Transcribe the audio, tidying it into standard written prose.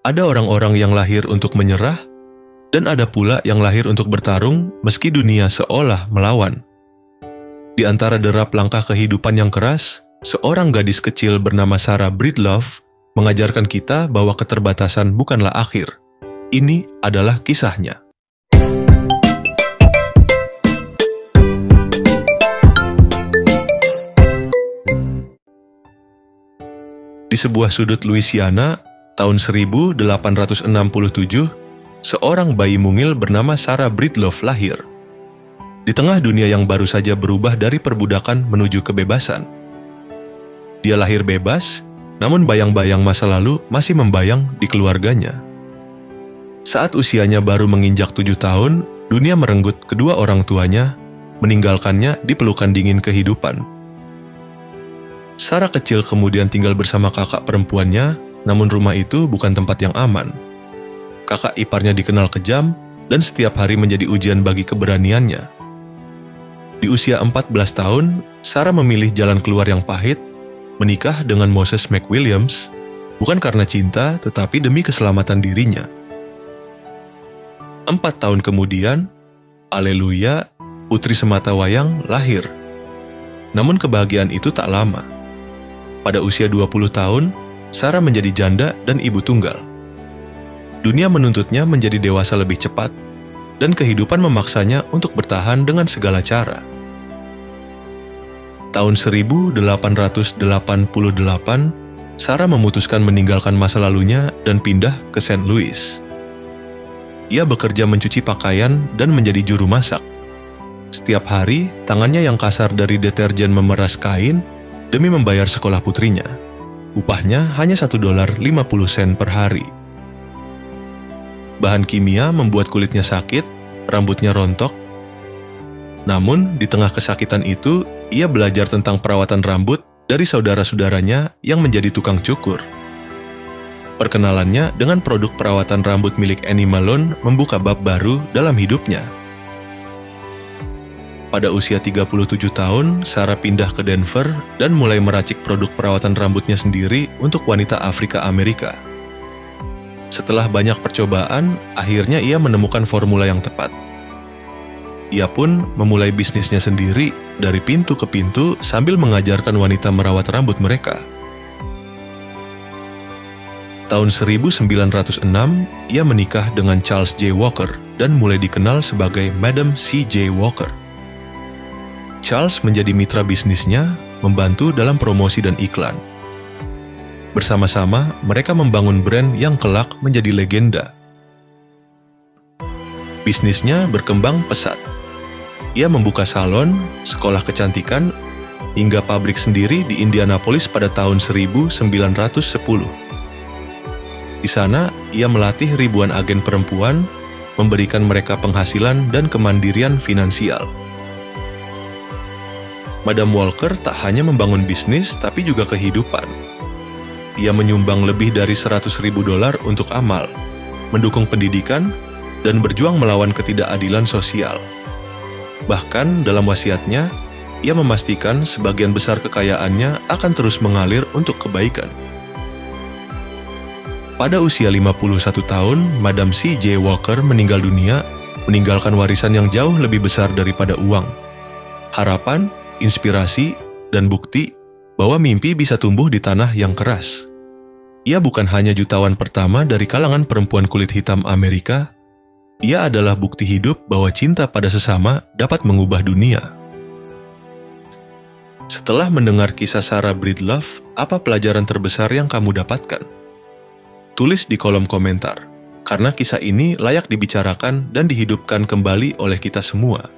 Ada orang-orang yang lahir untuk menyerah, dan ada pula yang lahir untuk bertarung meski dunia seolah melawan. Di antara derap langkah kehidupan yang keras, seorang gadis kecil bernama Sarah Breedlove mengajarkan kita bahwa keterbatasan bukanlah akhir. Ini adalah kisahnya. Di sebuah sudut Louisiana, tahun 1867, seorang bayi mungil bernama Sarah Breedlove lahir. Di tengah dunia yang baru saja berubah dari perbudakan menuju kebebasan. Dia lahir bebas, namun bayang-bayang masa lalu masih membayang di keluarganya. Saat usianya baru menginjak 7 tahun, dunia merenggut kedua orang tuanya, meninggalkannya di pelukan dingin kehidupan. Sarah kecil kemudian tinggal bersama kakak perempuannya, namun rumah itu bukan tempat yang aman. Kakak iparnya dikenal kejam dan setiap hari menjadi ujian bagi keberaniannya. Di usia 14 tahun, Sarah memilih jalan keluar yang pahit, menikah dengan Moses McWilliams, bukan karena cinta tetapi demi keselamatan dirinya. 4 tahun kemudian, Haleluya, putri sematawayang lahir. Namun kebahagiaan itu tak lama. Pada usia 20 tahun, Sarah menjadi janda dan ibu tunggal. Dunia menuntutnya menjadi dewasa lebih cepat, dan kehidupan memaksanya untuk bertahan dengan segala cara. Tahun 1888, Sarah memutuskan meninggalkan masa lalunya dan pindah ke St. Louis. Ia bekerja mencuci pakaian dan menjadi juru masak. Setiap hari, tangannya yang kasar dari deterjen memeras kain demi membayar sekolah putrinya. Upahnya hanya $1.50 per hari. Bahan kimia membuat kulitnya sakit, rambutnya rontok. Namun, di tengah kesakitan itu, ia belajar tentang perawatan rambut dari saudara-saudaranya yang menjadi tukang cukur. Perkenalannya dengan produk perawatan rambut milik Annie Malone membuka bab baru dalam hidupnya. Pada usia 37 tahun, Sarah pindah ke Denver dan mulai meracik produk perawatan rambutnya sendiri untuk wanita Afrika Amerika. Setelah banyak percobaan, akhirnya ia menemukan formula yang tepat. Ia pun memulai bisnisnya sendiri dari pintu ke pintu sambil mengajarkan wanita merawat rambut mereka. Tahun 1906, ia menikah dengan Charles J. Walker dan mulai dikenal sebagai Madam C.J. Walker. Charles menjadi mitra bisnisnya, membantu dalam promosi dan iklan. Bersama-sama, mereka membangun brand yang kelak menjadi legenda. Bisnisnya berkembang pesat. Ia membuka salon, sekolah kecantikan, hingga pabrik sendiri di Indianapolis pada tahun 1910. Di sana, ia melatih ribuan agen perempuan, memberikan mereka penghasilan dan kemandirian finansial. Madam Walker tak hanya membangun bisnis, tapi juga kehidupan. Ia menyumbang lebih dari $100.000 untuk amal, mendukung pendidikan, dan berjuang melawan ketidakadilan sosial. Bahkan dalam wasiatnya, ia memastikan sebagian besar kekayaannya akan terus mengalir untuk kebaikan. Pada usia 51 tahun, Madam C.J. Walker meninggal dunia, meninggalkan warisan yang jauh lebih besar daripada uang. Harapan, inspirasi, dan bukti bahwa mimpi bisa tumbuh di tanah yang keras. Ia bukan hanya jutawan pertama dari kalangan perempuan kulit hitam Amerika, ia adalah bukti hidup bahwa cinta pada sesama dapat mengubah dunia. Setelah mendengar kisah Sarah Breedlove, apa pelajaran terbesar yang kamu dapatkan? Tulis di kolom komentar, karena kisah ini layak dibicarakan dan dihidupkan kembali oleh kita semua.